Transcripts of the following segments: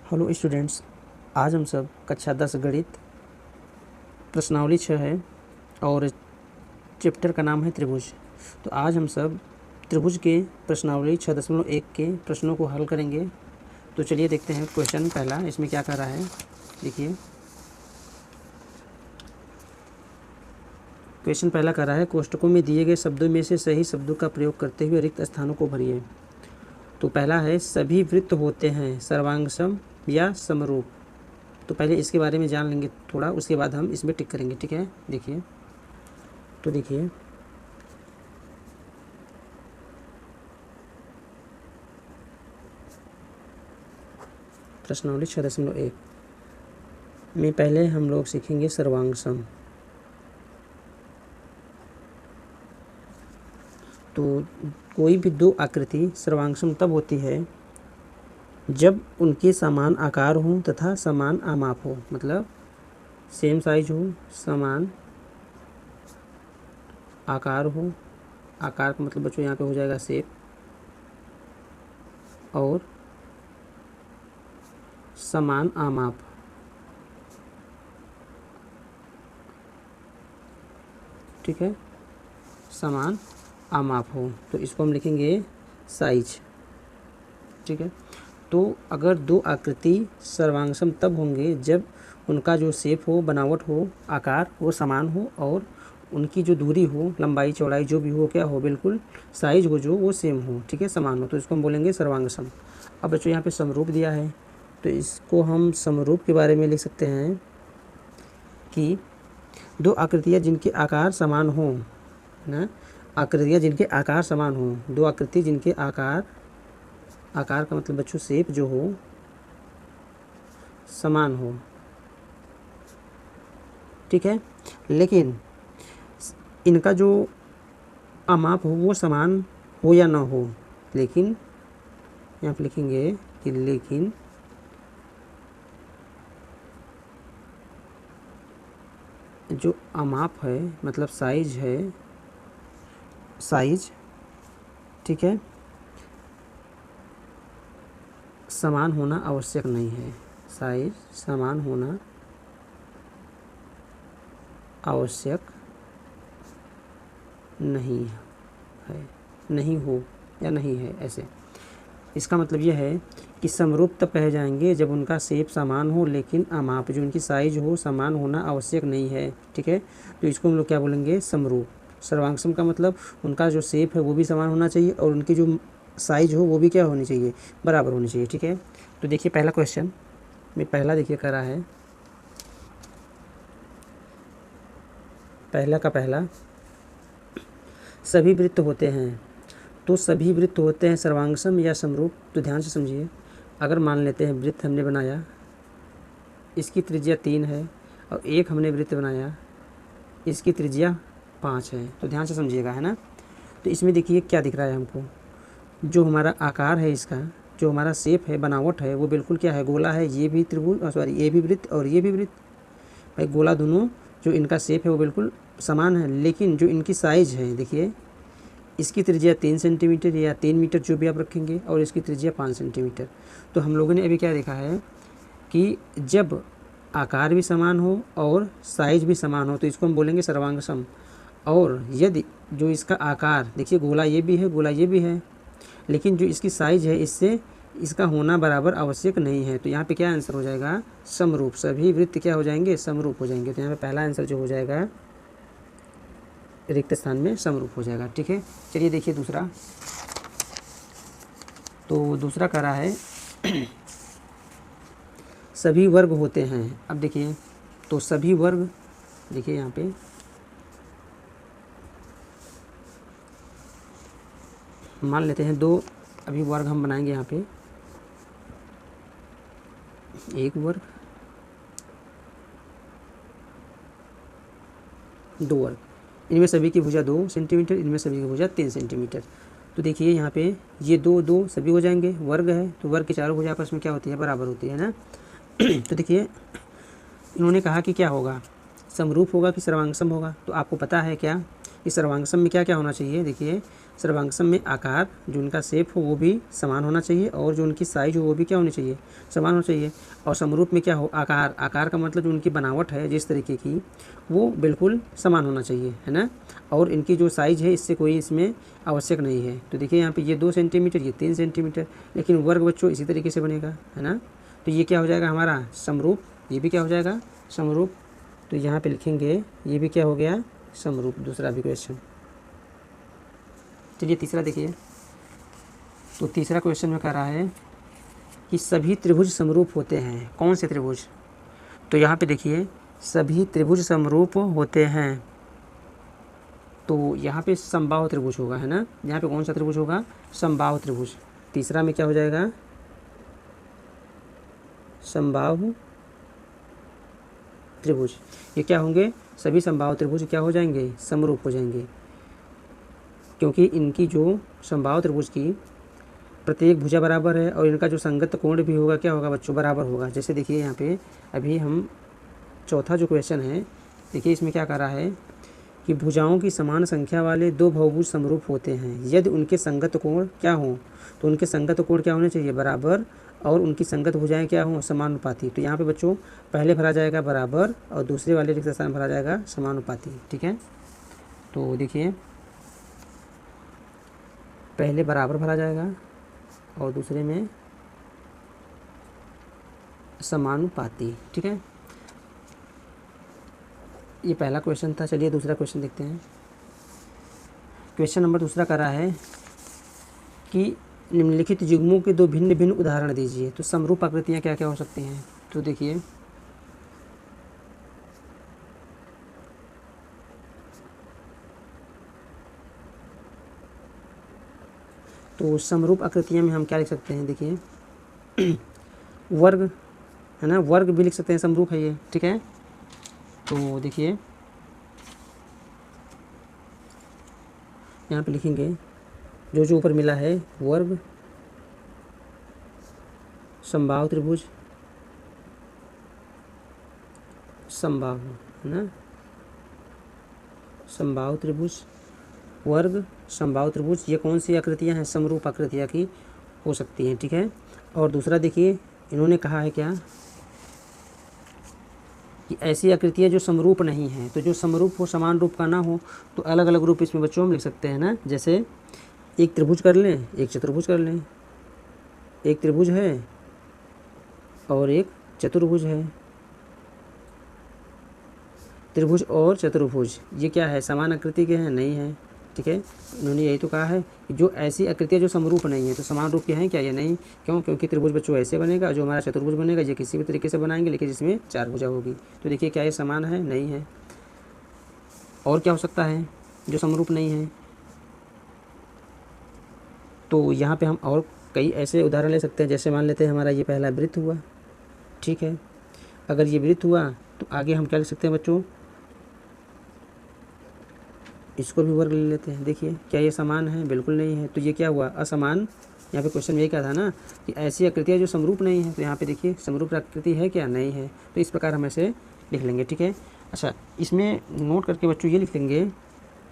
Hello students, आज हम सब कक्षा 10 गणित प्रश्नावली 6 है और चैप्टर का नाम है त्रिभुज। तो आज हम सब त्रिभुज के प्रश्नावली 6.1 के प्रश्नों को हल करेंगे। तो चलिए देखते हैं क्वेश्चन पहला इसमें क्या कर रहा है। देखिए क्वेश्चन पहला कर रहा है, कोष्टकों में दिए गए शब्दों में से सही शब्दों का प्रयोग करते हुए रिक्त स्थानों को भरिए। तो पहला है, सभी वृत्त होते हैं सर्वांगसम या समरूप। तो पहले इसके बारे में जान लेंगे थोड़ा, उसके बाद हम इसमें टिक करेंगे। ठीक है, देखिए तो देखिए प्रश्नावली 6.1 में पहले हम लोग सीखेंगे सर्वांगसम। तो कोई भी दो आकृति सर्वांगसम तब होती है जब उनके समान आकार हो तथा समान आमाप हो, मतलब सेम साइज हो, समान आकार हो। आकार का मतलब बच्चों यहाँ पे हो जाएगा शेप, और समान आमाप। ठीक है, समान आमाप हो तो इसको हम लिखेंगे साइज। ठीक है, तो अगर दो आकृति सर्वांगसम तब होंगे जब उनका जो शेप हो, बनावट हो, आकार वो समान हो और उनकी जो दूरी हो, लंबाई चौड़ाई जो भी हो, क्या हो, बिल्कुल साइज हो जो वो सेम हो। ठीक है, समान हो, तो इसको हम बोलेंगे सर्वांगसम। अब बच्चों यहाँ पे समरूप दिया है तो इसको हम समरूप के बारे में लिख सकते हैं कि दो आकृतियाँ जिनके आकार समान हो ना, आकृतियाँ जिनके आकार समान हो, दो आकृति जिनके आकार का मतलब बच्चों शेप जो हो समान हो। ठीक है, लेकिन इनका जो आमाप हो वो समान हो या ना हो, लेकिन यहाँ पे लिखेंगे कि लेकिन जो आमाप है मतलब साइज है, साइज ठीक है, समान होना आवश्यक नहीं है। साइज समान होना आवश्यक नहीं है, नहीं हो या नहीं है ऐसे। इसका मतलब यह है कि समरूप तब कहे जाएंगे जब उनका शेप समान हो लेकिन आमाप जो उनकी साइज हो समान होना आवश्यक नहीं है। ठीक है, तो इसको हम लोग क्या बोलेंगे, समरूप। सर्वांगसम का मतलब उनका जो शेप है वो भी समान होना चाहिए और उनकी जो साइज हो वो भी क्या होनी चाहिए, बराबर होनी चाहिए। ठीक है, तो देखिए पहला क्वेश्चन में पहला देखिए करा है, पहला का पहला, सभी वृत्त होते हैं। तो सभी वृत्त होते हैं सर्वांगसम या समरूप। तो ध्यान से समझिए, अगर मान लेते हैं वृत्त हमने बनाया, इसकी त्रिज्या 3 है और एक हमने वृत्त बनाया, इसकी त्रिज्या 5 है। तो ध्यान से समझिएगा, है ना। तो इसमें देखिए क्या दिख रहा है हमको, जो हमारा आकार है, इसका जो हमारा शेप है, बनावट है, वो बिल्कुल क्या है, गोला है। ये भी त्रिभुज, सॉरी ये भी वृत्त और ये भी वृत्त, भाई गोला दोनों जो इनका शेप है वो बिल्कुल समान है, लेकिन जो इनकी साइज है, देखिए इसकी त्रिज्या 3 सेंटीमीटर या 3 मीटर जो भी आप रखेंगे और इसकी त्रिज्या 5 सेंटीमीटर। तो हम लोगों ने अभी क्या देखा है कि जब आकार भी समान हो और साइज भी समान हो तो इसको हम बोलेंगे सर्वांगसम। और यदि जो इसका आकार, देखिए गोला ये भी है, गोला ये भी है, लेकिन जो इसकी साइज है इससे इसका होना बराबर आवश्यक नहीं है। तो यहाँ पे क्या आंसर हो जाएगा, समरूप। सभी वृत्त क्या हो जाएंगे, समरूप हो जाएंगे। तो यहाँ पे पहला आंसर जो हो जाएगा रिक्त स्थान में समरूप हो जाएगा। ठीक है, चलिए देखिए दूसरा। तो दूसरा कह रहा है सभी वर्ग होते हैं। अब देखिए, तो सभी वर्ग, देखिए यहाँ पे मान लेते हैं दो अभी वर्ग हम बनाएंगे। यहाँ पे एक वर्ग, दो वर्ग, इनमें सभी की भुजा 2 सेंटीमीटर, इनमें सभी की भुजा 3 सेंटीमीटर। तो देखिए यहाँ पे ये दो दो सभी हो जाएंगे, वर्ग है तो वर्ग की चारों भुजा आपस में क्या होती है, बराबर होती है ना। तो देखिए इन्होंने कहा कि क्या होगा, समरूप होगा कि सर्वांगसम होगा। तो आपको पता है क्या कि सर्वांगसम में क्या क्या होना चाहिए। देखिए सर्वांगसम में आकार जो उनका शेप हो वो भी समान होना चाहिए और जो उनकी साइज हो वो भी क्या होनी चाहिए, समान होना चाहिए। और समरूप में क्या हो, आकार, आकार का मतलब जो उनकी बनावट है जिस तरीके की वो बिल्कुल समान होना चाहिए, है ना। और इनकी जो साइज है इससे कोई इसमें आवश्यक नहीं है। तो देखिए यहाँ पे ये 2 सेंटीमीटर, ये 3 सेंटीमीटर, लेकिन वर्ग बच्चों इसी तरीके से बनेगा, है ना। तो ये क्या हो जाएगा हमारा समरूप, ये भी क्या हो जाएगा समरूप। तो यहाँ पे लिखेंगे ये भी क्या हो गया समरूप, दूसरा भी क्वेश्चन। चलिए तीसरा देखिए। तो तीसरा क्वेश्चन में कह रहा है कि सभी त्रिभुज समरूप होते हैं। कौन से त्रिभुज? तो यहाँ पे देखिए सभी त्रिभुज समरूप होते हैं, तो यहाँ पे समबाहु त्रिभुज होगा, है ना। यहाँ पे कौन सा त्रिभुज होगा, समबाहु त्रिभुज। तीसरा में क्या हो जाएगा, समबाहु त्रिभुज। ये क्या होंगे, सभी समबाहु त्रिभुज क्या हो जाएंगे, समरूप हो जाएंगे, क्योंकि इनकी जो समबाहु त्रिभुज की प्रत्येक भुजा बराबर है और इनका जो संगत कोण भी होगा क्या होगा बच्चों, बराबर होगा। जैसे देखिए यहाँ पे अभी हम चौथा जो क्वेश्चन है, देखिए इसमें क्या कर रहा है कि भुजाओं की समान संख्या वाले दो बहुभुज समरूप होते हैं यदि उनके संगत कोण क्या हो, तो उनके संगत कोण क्या होने चाहिए, बराबर, और उनकी संगत भुजाएं क्या हों, समानुपाती। तो यहाँ पे बच्चों पहले भरा जाएगा बराबर और दूसरे वाले रिक्त स्थान भरा जाएगा समानुपाती, ठीक है। तो देखिए पहले बराबर भरा जाएगा और दूसरे में समानुपाती, ठीक है। ये पहला क्वेश्चन था। चलिए दूसरा क्वेश्चन देखते हैं। क्वेश्चन नंबर दूसरा कर रहा है कि निम्नलिखित युग्मों के दो भिन्न भिन्न उदाहरण दीजिए। तो समरूप आकृतियाँ क्या क्या हो सकती हैं, तो देखिए तो समरूप आकृतियाँ में हम क्या लिख सकते हैं, देखिए वर्ग, है ना, वर्ग भी लिख सकते हैं, समरूप है ये, ठीक है। तो देखिए यहाँ पे लिखेंगे जो जो ऊपर मिला है, वर्ग, समबाहु त्रिभुज, समबाहु, है ना, समबाहु त्रिभुज, वर्ग, समबाहु त्रिभुज, ये कौन सी आकृतियाँ हैं, समरूप आकृतियाँ की हो सकती हैं, ठीक है। और दूसरा देखिए इन्होंने कहा है क्या कि ऐसी आकृतियाँ जो समरूप नहीं हैं। तो जो समरूप हो, समान रूप का ना हो, तो अलग अलग रूप इसमें बच्चों हम लिख सकते हैं ना। जैसे एक त्रिभुज कर लें, एक चतुर्भुज कर लें, एक त्रिभुज है और एक चतुर्भुज है। त्रिभुज और चतुर्भुज ये क्या है, समान आकृति के हैं, नहीं है, ठीक है। इन्होंने यही तो कहा है कि जो ऐसी आकृतियाँ जो समरूप नहीं है, तो समान रूप के हैं क्या, ये नहीं। क्यों, क्योंकि त्रिभुज बच्चों ऐसे बनेगा, जो हमारा चतुर्भुज बनेगा ये किसी भी तरीके से बनाएंगे लेकिन जिसमें 4 भुजा होगी। तो देखिए क्या ये समान है, नहीं है। और क्या हो सकता है जो समरूप नहीं है, तो यहाँ पे हम और कई ऐसे उदाहरण ले सकते हैं। जैसे मान लेते हैं हमारा ये पहला वृत्त हुआ, ठीक है। अगर ये वृत्त हुआ तो आगे हम क्या लिख सकते हैं बच्चों, इसको भी वर्ग ले लेते हैं। देखिए क्या ये समान है, बिल्कुल नहीं है। तो ये क्या हुआ, असमान। यहाँ पे क्वेश्चन यही कहा था ना कि ऐसी आकृतियाँ जो समरूप नहीं है, तो यहाँ पे देखिए समरूप आकृति है क्या, नहीं है। तो इस प्रकार हम ऐसे लिख लेंगे, ठीक है। अच्छा इसमें नोट करके बच्चों ये लिख लेंगे,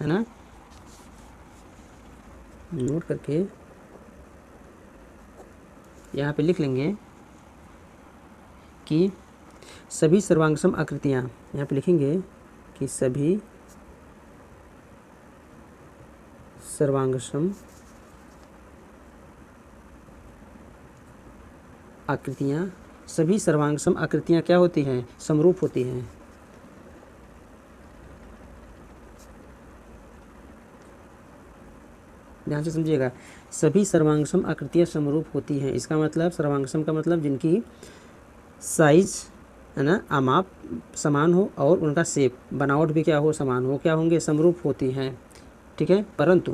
है ना, नोट करके यहाँ पे लिख लेंगे कि सभी सर्वांगसम आकृतियाँ, यहाँ पे लिखेंगे कि सभी सर्वांगसम आकृतियाँ, सभी सर्वांगसम आकृतियाँ क्या होती हैं, समरूप होती हैं। ध्यान से समझिएगा, सभी सर्वांगसम आकृतियाँ समरूप होती हैं। इसका मतलब सर्वांगसम का मतलब जिनकी साइज, है ना, आमाप समान हो और उनका शेप, बनावट भी क्या हो, समान हो, क्या होंगे, समरूप होती हैं, ठीक है। परंतु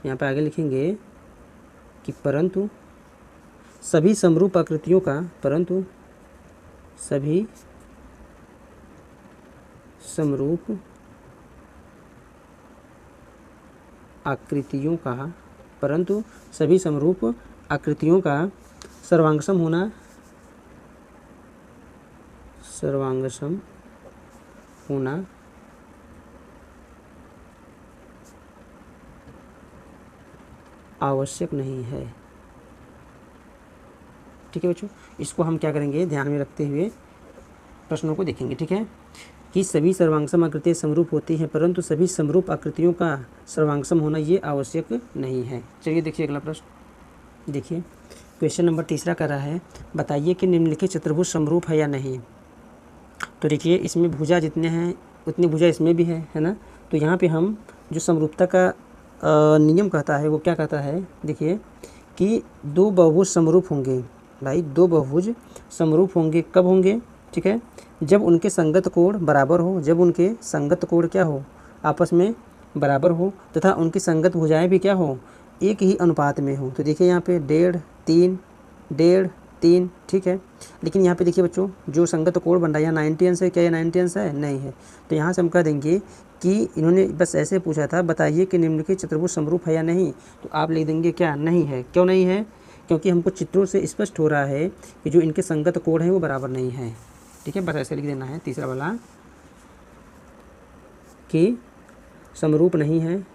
यहाँ पे आगे लिखेंगे कि परंतु सभी समरूप आकृतियों का, परंतु सभी समरूप आकृतियों का, परंतु सभी समरूप आकृतियों का सर्वांगसम होना, सर्वांगसम होना आवश्यक नहीं है। ठीक है बच्चों, इसको हम क्या करेंगे, ध्यान में रखते हुए प्रश्नों को देखेंगे। ठीक है, कि सभी सर्वांगसम आकृतियाँ समरूप होती हैं, परंतु सभी समरूप आकृतियों का सर्वांगसम होना ये आवश्यक नहीं है। चलिए देखिए अगला प्रश्न। देखिए क्वेश्चन नंबर 3 कर रहा है, बताइए कि निम्नलिखित चतुर्भुज समरूप है या नहीं। तो देखिए इसमें भुजा जितने हैं उतनी भुजा इसमें भी है ना। तो यहाँ पे हम जो समरूपता का नियम कहता है वो क्या कहता है, देखिए कि दो बहुभुज समरूप होंगे। भाई दो बहुभुज समरूप होंगे कब होंगे, ठीक है, जब उनके संगत कोण बराबर हो, जब उनके संगत कोण क्या हो, आपस में बराबर हो, तथा उनकी संगत भुजाएं भी क्या हो, एक ही अनुपात में हो। तो देखिए यहाँ पे 1.5, 3, 1.5, 3, ठीक है। लेकिन यहाँ पे देखिए बच्चों जो संगत कोण बन रहा है यहाँ 90 अंश है, क्या ये 90 अंश है, नहीं है। तो यहाँ से हम कह देंगे कि इन्होंने बस ऐसे पूछा था, बताइए कि निम्नलिखित चतुर्भुज समरूप है या नहीं, तो आप लिख देंगे क्या, नहीं है। क्यों नहीं है, क्योंकि हमको चित्रों से स्पष्ट हो रहा है कि जो इनके संगत कोण हैं वो बराबर नहीं है। ठीक है, बस ऐसे लिख देना है तीसरा वाला कि समरूप नहीं है,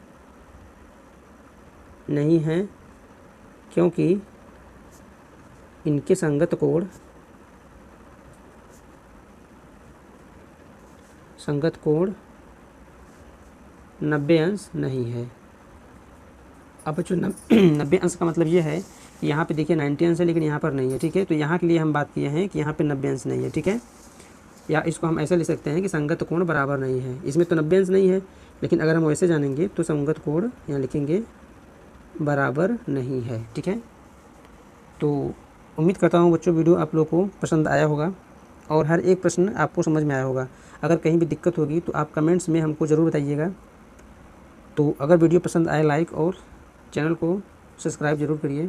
नहीं है क्योंकि इनके संगत कोण 90 अंश नहीं है। अब बच्चों 90 अंश का मतलब ये है कि यहाँ पे देखिए 90 अंश है लेकिन यहाँ पर नहीं है। ठीक है, तो यहाँ के लिए हम बात किए हैं कि यहाँ पे 90 अंश नहीं है। ठीक है, या इसको हम ऐसे लिख सकते हैं कि संगत कोण बराबर नहीं है। इसमें तो 90 अंश नहीं है, लेकिन अगर हम वैसे जानेंगे तो संगत कोण यहाँ लिखेंगे बराबर नहीं है। ठीक है, तो उम्मीद करता हूँ बच्चों वीडियो आप लोग को पसंद आया होगा और हर एक प्रश्न आपको समझ में आया होगा। अगर कहीं भी दिक्कत होगी तो आप कमेंट्स में हमको ज़रूर बताइएगा। तो अगर वीडियो पसंद आए लाइक और चैनल को सब्सक्राइब ज़रूर करिए।